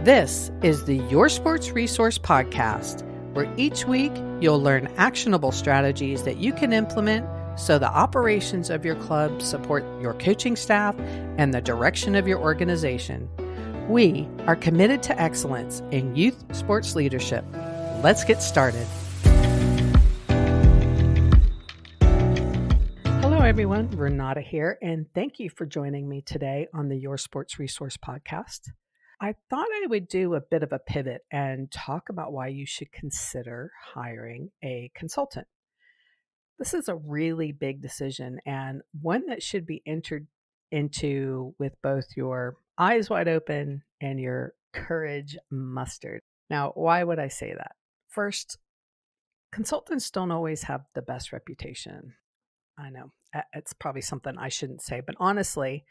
This is the Your Sports Resource Podcast, where each week you'll learn actionable strategies that you can implement so the operations of your club support your coaching staff and the direction of your organization. We are committed to excellence in youth sports leadership. Let's get started. Hello, everyone. Renata here, and thank you for joining me today on the Your Sports Resource Podcast. I thought I would do a bit of a pivot and talk about why you should consider hiring a consultant. This is a really big decision and one that should be entered into with both your eyes wide open and your courage mustered. Now, why would I say that? First, consultants don't always have the best reputation. I know it's probably something I shouldn't say, but honestly,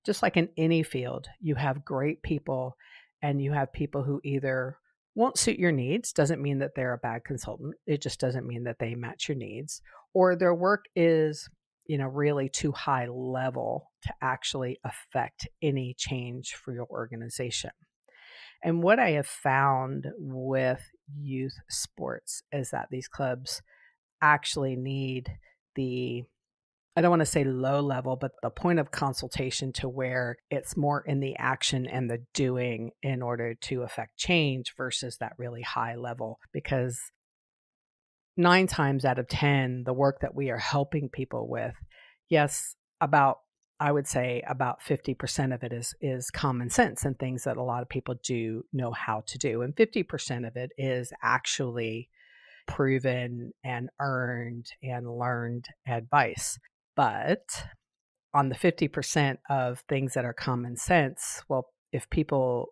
just like in any field, you have great people and you have people who either won't suit your needs, doesn't mean that they're a bad consultant. It just doesn't mean that they match your needs, or their work is, really too high level to actually affect any change for your organization. And what I have found with youth sports is that these clubs actually need I don't want to say low level, but the point of consultation to where it's more in the action and the doing in order to affect change versus that really high level. Because 9 times out of 10, the work that we are helping people with, yes, I would say about 50% of it is common sense and things that a lot of people do know how to do. And 50% of it is actually proven and earned and learned advice. But on the 50% of things that are common sense, well, if people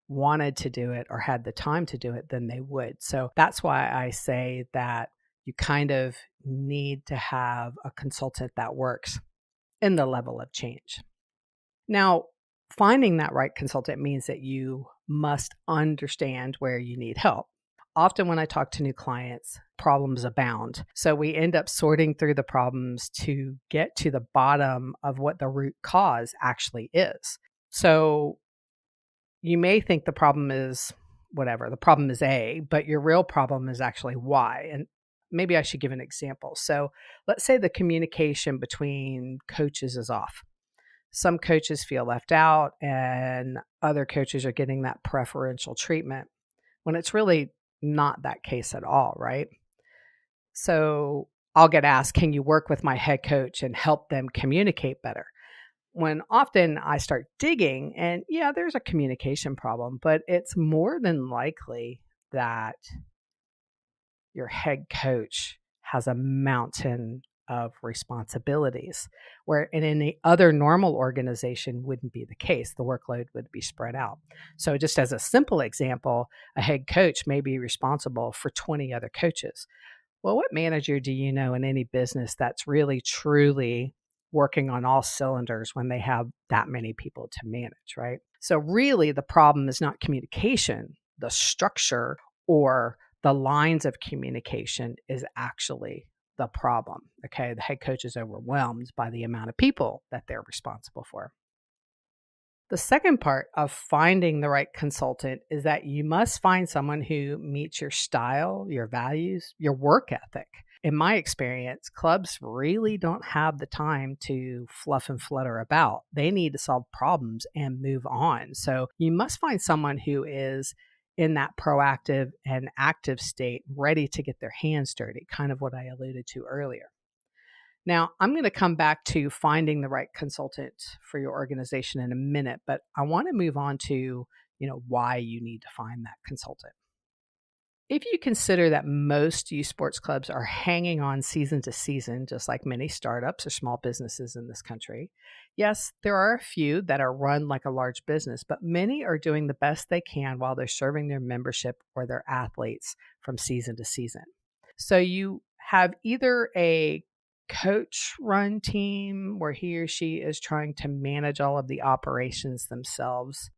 wanted to do it or had the time to do it, then they would. So that's why I say that you kind of need to have a consultant that works in the level of change. Now, finding that right consultant means that you must understand where you need help. Often when I talk to new clients, problems abound. So we end up sorting through the problems to get to the bottom of what the root cause actually is. So you may think the problem is whatever, the problem is A, but your real problem is actually Y. And maybe I should give an example. So let's say the communication between coaches is off. Some coaches feel left out and other coaches are getting that preferential treatment when it's really not that case at all, right? So I'll get asked, can you work with my head coach and help them communicate better? When often I start digging and yeah, there's a communication problem, but it's more than likely that your head coach has a mountain of responsibilities, where in any other normal organization wouldn't be the case. The workload would be spread out. So just as a simple example, a head coach may be responsible for 20 other coaches. Well, what manager do you know in any business that's really truly working on all cylinders when they have that many people to manage, right? So really the problem is not communication, the structure or the lines of communication is actually the problem. Okay. The head coach is overwhelmed by the amount of people that they're responsible for. The second part of finding the right consultant is that you must find someone who meets your style, your values, your work ethic. In my experience, clubs really don't have the time to fluff and flutter about. They need to solve problems and move on. So you must find someone who is in that proactive and active state, ready to get their hands dirty, kind of what I alluded to earlier. Now, I'm going to come back to finding the right consultant for your organization in a minute, but I want to move on to, why you need to find that consultant. If you consider that most youth sports clubs are hanging on season to season, just like many startups or small businesses in this country, yes, there are a few that are run like a large business, but many are doing the best they can while they're serving their membership or their athletes from season to season. So you have either a coach run team where he or she is trying to manage all of the operations themselves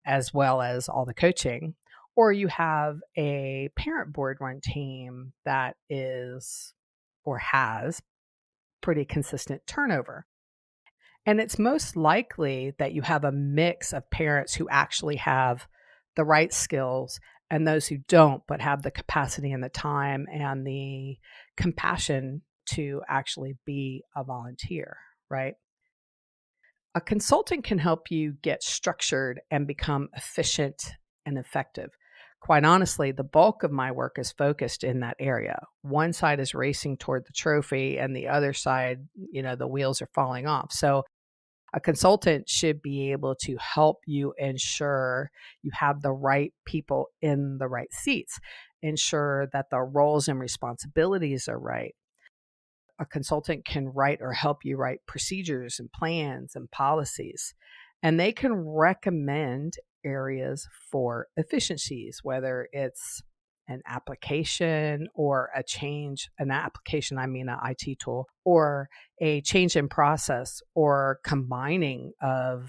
as well as all the coaching, or you have a parent board run team that is or has pretty consistent turnover. And it's most likely that you have a mix of parents who actually have the right skills and those who don't, but have the capacity and the time and the compassion to actually be a volunteer, right? A consultant can help you get structured and become efficient and effective. Quite honestly, the bulk of my work is focused in that area. One side is racing toward the trophy, and the other side, the wheels are falling off. So, a consultant should be able to help you ensure you have the right people in the right seats, ensure that the roles and responsibilities are right. A consultant can write or help you write procedures and plans and policies, and they can recommend areas for efficiencies, whether it's an application or a change, an application, I mean, an IT tool, or a change in process or combining of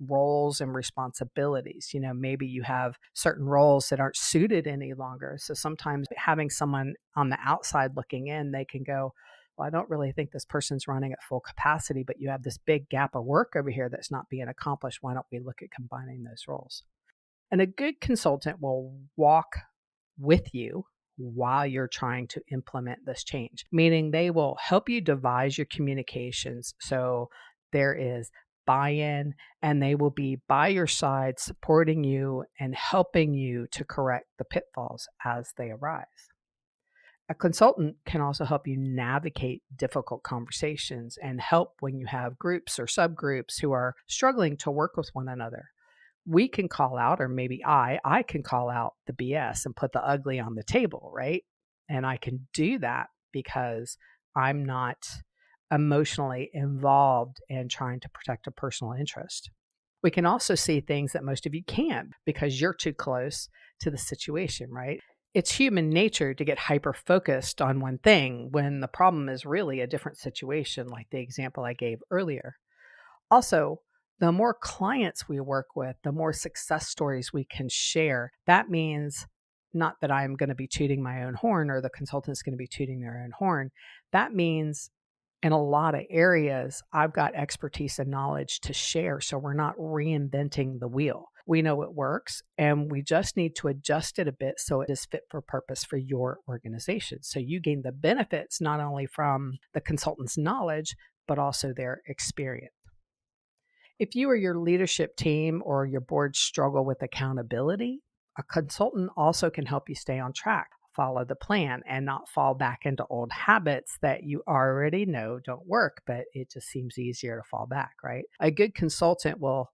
roles and responsibilities. Maybe you have certain roles that aren't suited any longer. So sometimes having someone on the outside looking in, they can go, well, I don't really think this person's running at full capacity, but you have this big gap of work over here that's not being accomplished. Why don't we look at combining those roles? And a good consultant will walk with you while you're trying to implement this change, meaning they will help you devise your communications so there is buy in, and they will be by your side, supporting you and helping you to correct the pitfalls as they arise. A consultant can also help you navigate difficult conversations and help when you have groups or subgroups who are struggling to work with one another. We can call out, or maybe I can call out the BS and put the ugly on the table, right? And I can do that because I'm not emotionally involved in trying to protect a personal interest. We can also see things that most of you can't because you're too close to the situation, right? It's human nature to get hyper focused on one thing when the problem is really a different situation, like the example I gave earlier. Also, the more clients we work with, the more success stories we can share. That means not that I'm going to be tooting my own horn or the consultant's going to be tooting their own horn. That means in a lot of areas, I've got expertise and knowledge to share. So we're not reinventing the wheel. We know it works and we just need to adjust it a bit so it is fit for purpose for your organization. So you gain the benefits not only from the consultant's knowledge, but also their experience. If you or your leadership team or your board struggle with accountability, a consultant also can help you stay on track, follow the plan, and not fall back into old habits that you already know don't work, but it just seems easier to fall back, right? A good consultant will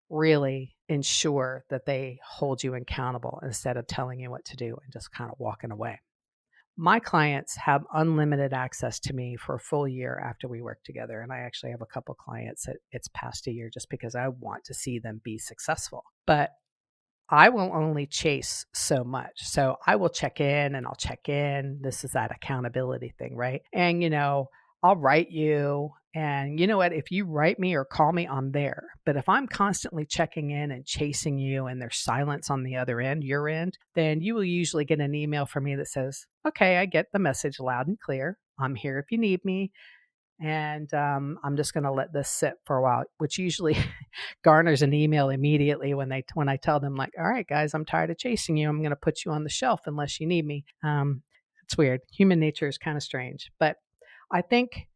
really ensure that they hold you accountable instead of telling you what to do and just kind of walking away. My clients have unlimited access to me for a full year after we work together. And I actually have a couple clients that it's past a year just because I want to see them be successful. But I will only chase so much. So I will check in and I'll check in. This is that accountability thing, right? And, I'll write you. And you know what? If you write me or call me, I'm there. But if I'm constantly checking in and chasing you and there's silence on the other end, your end, then you will usually get an email from me that says, okay, I get the message loud and clear. I'm here if you need me. And I'm just going to let this sit for a while, which usually garners an email immediately when I tell them, like, all right, guys, I'm tired of chasing you. I'm going to put you on the shelf unless you need me. It's weird. Human nature is kind of strange, but I think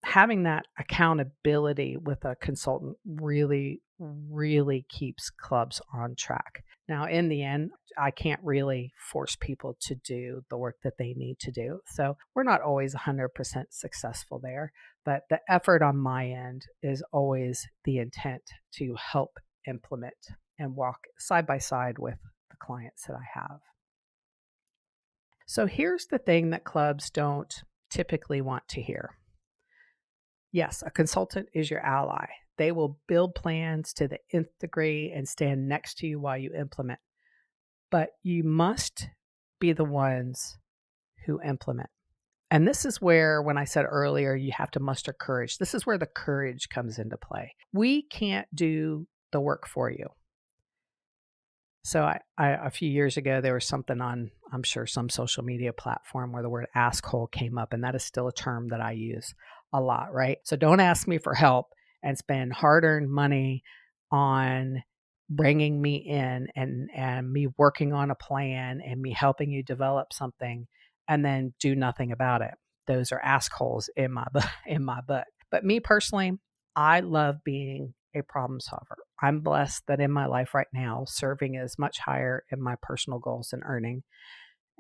having that accountability with a consultant really, really keeps clubs on track. Now, in the end, I can't really force people to do the work that they need to do. So we're not always 100% successful there, but the effort on my end is always the intent to help implement and walk side by side with the clients that I have. So here's the thing that clubs don't typically want to hear. Yes, a consultant is your ally. They will build plans to the nth degree and stand next to you while you implement. But you must be the ones who implement. And this is where, when I said earlier, you have to muster courage. This is where the courage comes into play. We can't do the work for you. So I a few years ago, there was something on, I'm sure, some social media platform where the word asshole came up. And that is still a term that I use a lot, right? So don't ask me for help and spend hard-earned money on bringing me in and me working on a plan and me helping you develop something and then do nothing about it. Those are assholes in my in my book. But me personally, I love being a problem solver. I'm blessed that in my life right now, serving is much higher in my personal goals than earning.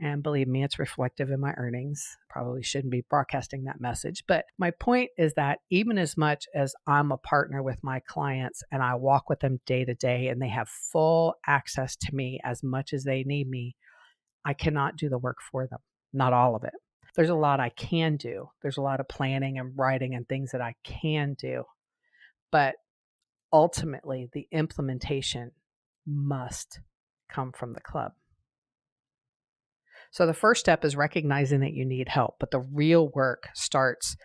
And believe me, it's reflective in my earnings. Probably shouldn't be broadcasting that message. But my point is that even as much as I'm a partner with my clients and I walk with them day to day and they have full access to me as much as they need me, I cannot do the work for them. Not all of it. There's a lot I can do. There's a lot of planning and writing and things that I can do. But ultimately, the implementation must come from the club. So the first step is recognizing that you need help, but the real work starts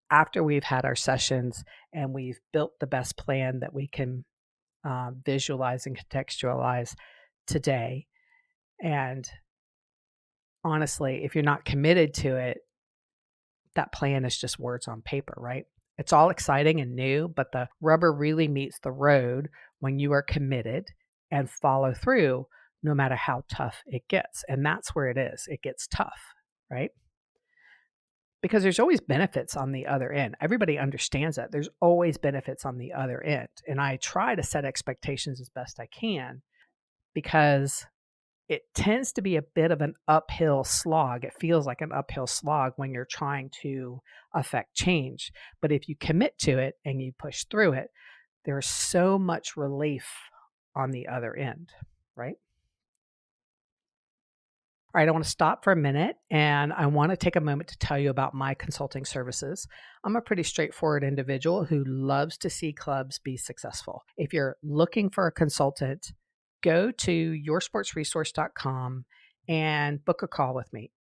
after we've had our sessions and we've built the best plan that we can visualize and contextualize today. And honestly, if you're not committed to it, that plan is just words on paper, right? It's all exciting and new, but the rubber really meets the road when you are committed and follow through no matter how tough it gets. And that's where it is. It gets tough, right? Because there's always benefits on the other end. Everybody understands that. There's always benefits on the other end. And I try to set expectations as best I can because it tends to be a bit of an uphill slog. It feels like an uphill slog when you're trying to affect change. But if you commit to it and you push through it, there's so much relief on the other end, right? All right, I want to stop for a minute and I want to take a moment to tell you about my consulting services. I'm a pretty straightforward individual who loves to see clubs be successful. If you're looking for a consultant, go to yoursportsresource.com and book a call with me.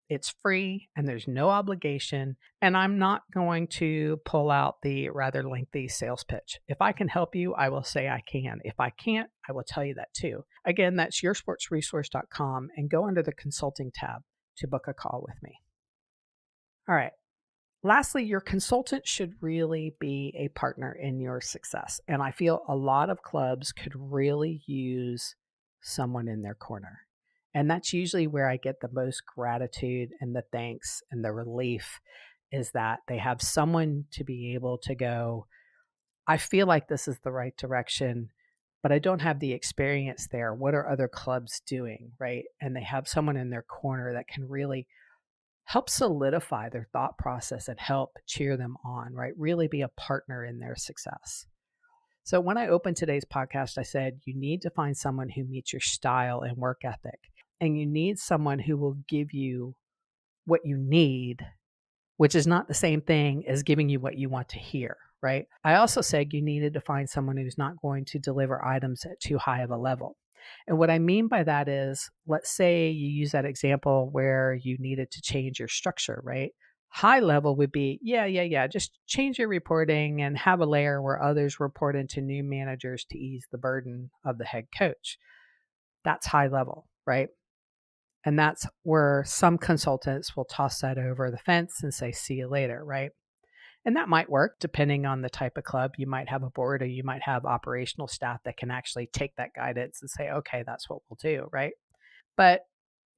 It's free and there's no obligation. And I'm not going to pull out the rather lengthy sales pitch. If I can help you, I will say I can. If I can't, I will tell you that too. Again, that's yoursportsresource.com and go under the consulting tab to book a call with me. All right. Lastly, your consultant should really be a partner in your success. And I feel a lot of clubs could really use someone in their corner. And that's usually where I get the most gratitude and the thanks and the relief is that they have someone to be able to go, I feel like this is the right direction, but I don't have the experience there. What are other clubs doing? Right. And they have someone in their corner that can really help solidify their thought process and help cheer them on, right? Really be a partner in their success. So when I opened today's podcast, I said, you need to find someone who meets your style and work ethic. And you need someone who will give you what you need, which is not the same thing as giving you what you want to hear, right? I also said you needed to find someone who's not going to deliver items at too high of a level. And what I mean by that is, let's say you use that example where you needed to change your structure, right? High level would be, yeah, just change your reporting and have a layer where others report into new managers to ease the burden of the head coach. That's high level, right? And that's where some consultants will toss that over the fence and say, see you later, right? And that might work depending on the type of club. You might have a board or you might have operational staff that can actually take that guidance and say, okay, that's what we'll do, right? But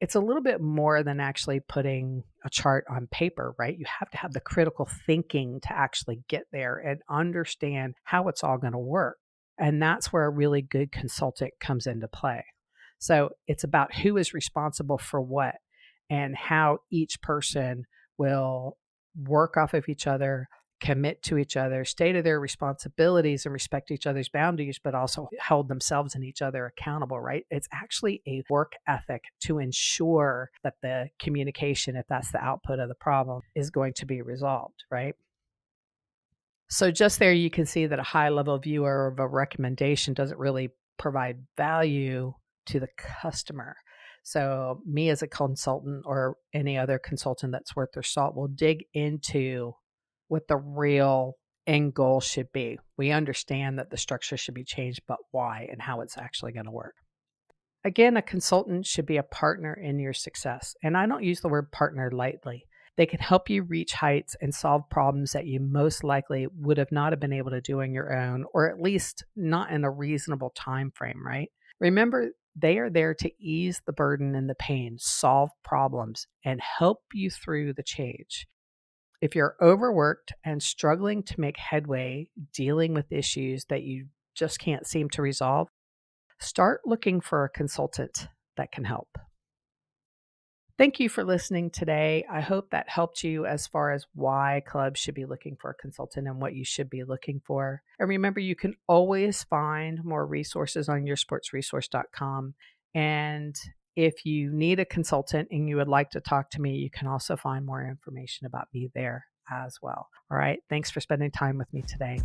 it's a little bit more than actually putting a chart on paper, right? You have to have the critical thinking to actually get there and understand how it's all going to work. And that's where a really good consultant comes into play. So it's about who is responsible for what and how each person will work off of each other, commit to each other, stay to their responsibilities and respect each other's boundaries, but also hold themselves and each other accountable, right? It's actually a work ethic to ensure that the communication, if that's the output of the problem, is going to be resolved, right? So just there, you can see that a high level view of a recommendation doesn't really provide value to the customer. So me as a consultant or any other consultant that's worth their salt will dig into what the real end goal should be. We understand that the structure should be changed, but why and how it's actually going to work. Again, a consultant should be a partner in your success. And I don't use the word partner lightly. They can help you reach heights and solve problems that you most likely would have not have been able to do on your own, or at least not in a reasonable time frame, right? Remember, they are there to ease the burden and the pain, solve problems, and help you through the change. If you're overworked and struggling to make headway dealing with issues that you just can't seem to resolve, start looking for a consultant that can help. Thank you for listening today. I hope that helped you as far as why clubs should be looking for a consultant and what you should be looking for. And remember, you can always find more resources on yoursportsresource.com. And if you need a consultant and you would like to talk to me, you can also find more information about me there as well. All right. Thanks for spending time with me today.